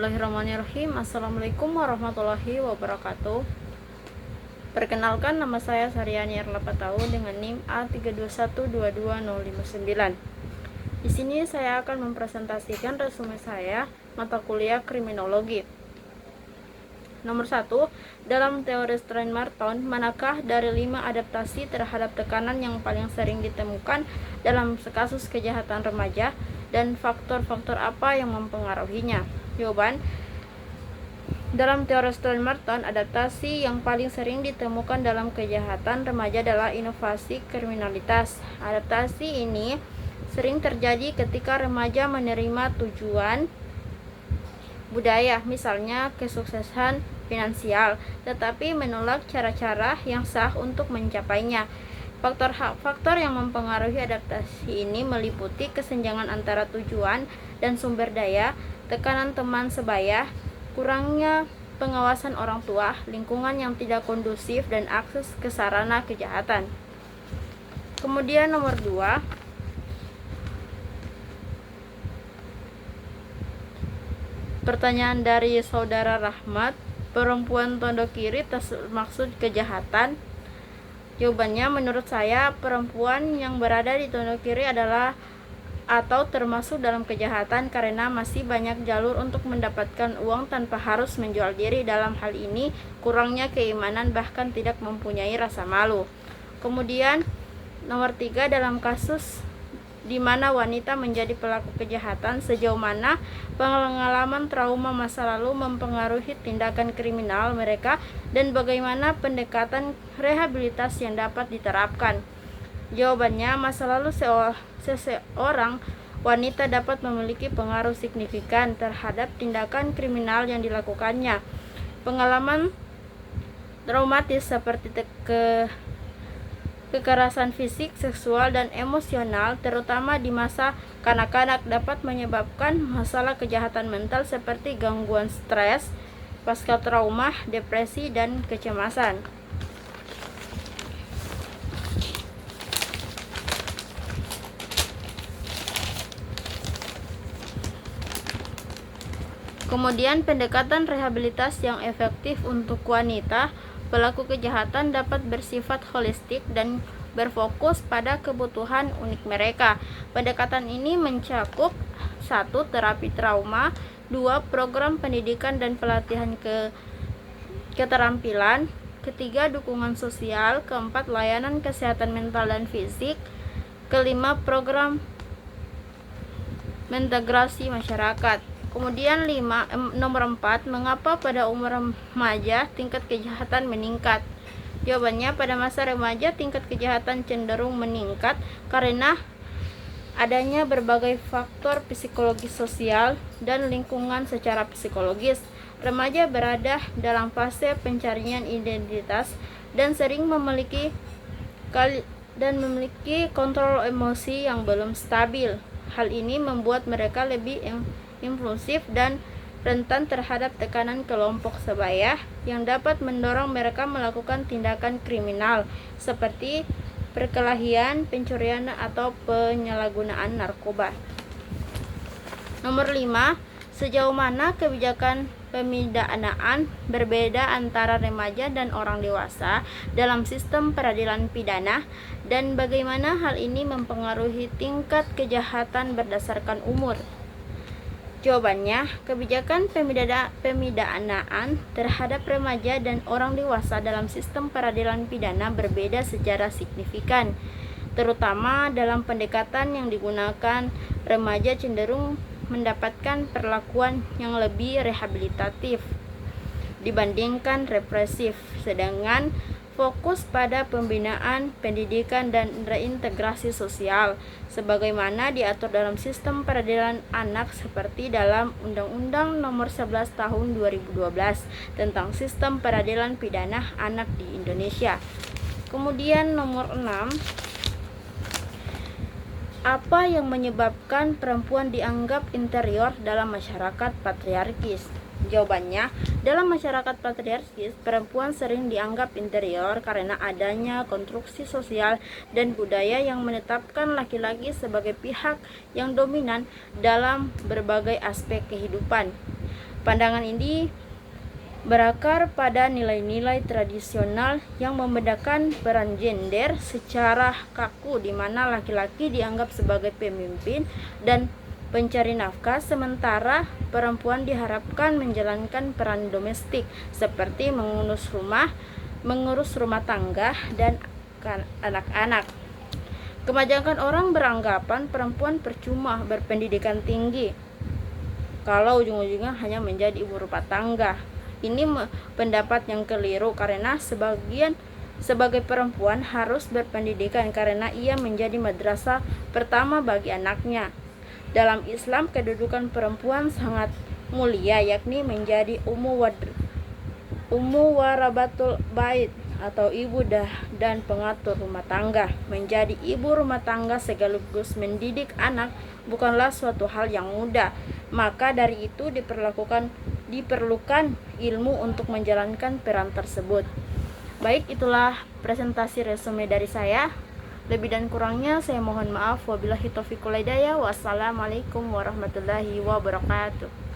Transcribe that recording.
Bismillahirrahmanirrahim. Assalamualaikum warahmatullahi wabarakatuh. Perkenalkan, nama saya Saryani Erlapatau dengan NIM A321220559. Di sini saya akan mempresentasikan resume saya mata kuliah kriminologi. Nomor 1, dalam teori Stern-Marton, manakah dari 5 adaptasi terhadap tekanan yang paling sering ditemukan dalam kasus kejahatan remaja, dan faktor-faktor apa yang mempengaruhinya? Jawaban: dalam teori Stern-Marton, adaptasi yang paling sering ditemukan dalam kejahatan remaja adalah inovasi kriminalitas. Adaptasi ini sering terjadi ketika remaja menerima tujuan budaya, misalnya kesuksesan finansial, tetapi menolak cara-cara yang sah untuk mencapainya. Faktor yang mempengaruhi adaptasi ini meliputi kesenjangan antara tujuan dan sumber daya, tekanan teman sebaya, kurangnya pengawasan orang tua, lingkungan yang tidak kondusif, dan akses ke sarana kejahatan. Kemudian nomor 2, pertanyaan dari saudara Rahmat, perempuan tondok kiri termaksud kejahatan? Jawabannya, menurut saya perempuan yang berada di tondok kiri adalah atau termasuk dalam kejahatan karena masih banyak jalur untuk mendapatkan uang tanpa harus menjual diri. Dalam hal ini, kurangnya keimanan bahkan tidak mempunyai rasa malu. Kemudian nomor 3, dalam kasus di mana wanita menjadi pelaku kejahatan, sejauh mana pengalaman trauma masa lalu mempengaruhi tindakan kriminal mereka dan bagaimana pendekatan rehabilitasi yang dapat diterapkan? Jawabannya, masa lalu seseorang wanita dapat memiliki pengaruh signifikan terhadap tindakan kriminal yang dilakukannya. Pengalaman traumatis seperti kekerasan fisik, seksual, dan emosional, terutama di masa kanak-kanak, dapat menyebabkan masalah kejahatan mental seperti gangguan stres, pasca trauma, depresi, dan kecemasan. Kemudian pendekatan rehabilitas yang efektif untuk wanita pelaku kejahatan dapat bersifat holistik dan berfokus pada kebutuhan unik mereka. Pendekatan ini mencakup 1. Terapi trauma, 2. Program pendidikan dan pelatihan keterampilan, 3. Dukungan sosial, 4. Layanan kesehatan mental dan fisik, 5. Program integrasi masyarakat. Kemudian nomor 4, mengapa pada umur remaja tingkat kejahatan meningkat? Jawabannya, pada masa remaja tingkat kejahatan cenderung meningkat karena adanya berbagai faktor psikologis, sosial, dan lingkungan secara psikologis. Remaja berada dalam fase pencarian identitas dan sering memiliki kontrol emosi yang belum stabil. Hal ini membuat mereka lebih impulsif dan rentan terhadap tekanan kelompok sebaya yang dapat mendorong mereka melakukan tindakan kriminal seperti perkelahian, pencurian, atau penyalahgunaan narkoba. Nomor 5, sejauh mana kebijakan pemidanaan berbeda antara remaja dan orang dewasa dalam sistem peradilan pidana, dan bagaimana hal ini mempengaruhi tingkat kejahatan berdasarkan umur? Jawabannya, kebijakan pemidanaan terhadap remaja dan orang dewasa dalam sistem peradilan pidana berbeda secara signifikan, terutama dalam pendekatan yang digunakan. Remaja cenderung mendapatkan perlakuan yang lebih rehabilitatif dibandingkan represif, sedangkan fokus pada pembinaan, pendidikan, dan reintegrasi sosial sebagaimana diatur dalam sistem peradilan anak seperti dalam Undang-Undang Nomor 11 Tahun 2012 tentang Sistem Peradilan Pidana Anak di Indonesia. Kemudian nomor 6, apa yang menyebabkan perempuan dianggap inferior dalam masyarakat patriarkis? Jawabannya, dalam masyarakat patriarkis, perempuan sering dianggap inferior karena adanya konstruksi sosial dan budaya yang menetapkan laki-laki sebagai pihak yang dominan dalam berbagai aspek kehidupan. Pandangan ini berakar pada nilai-nilai tradisional yang membedakan peran gender secara kaku, di mana laki-laki dianggap sebagai pemimpin dan pencari nafkah, sementara perempuan diharapkan menjalankan peran domestik seperti mengurus rumah tangga dan anak-anak. Kebanyakan orang beranggapan perempuan percuma berpendidikan tinggi kalau ujung-ujungnya hanya menjadi ibu rumah tangga. Ini pendapat yang keliru karena sebagai perempuan harus berpendidikan karena ia menjadi madrasah pertama bagi anaknya. Dalam Islam, kedudukan perempuan sangat mulia, yakni menjadi ummu warabatul bait atau ibu dan pengatur rumah tangga. Menjadi ibu rumah tangga sekaligus mendidik anak bukanlah suatu hal yang mudah. Maka dari itu diperlukan ilmu untuk menjalankan peran tersebut. Baik, itulah presentasi resume dari saya. Lebih dan kurangnya saya mohon maaf. Wabillahi taufiq wal hidayah. Wassalamualaikum warahmatullahi wabarakatuh.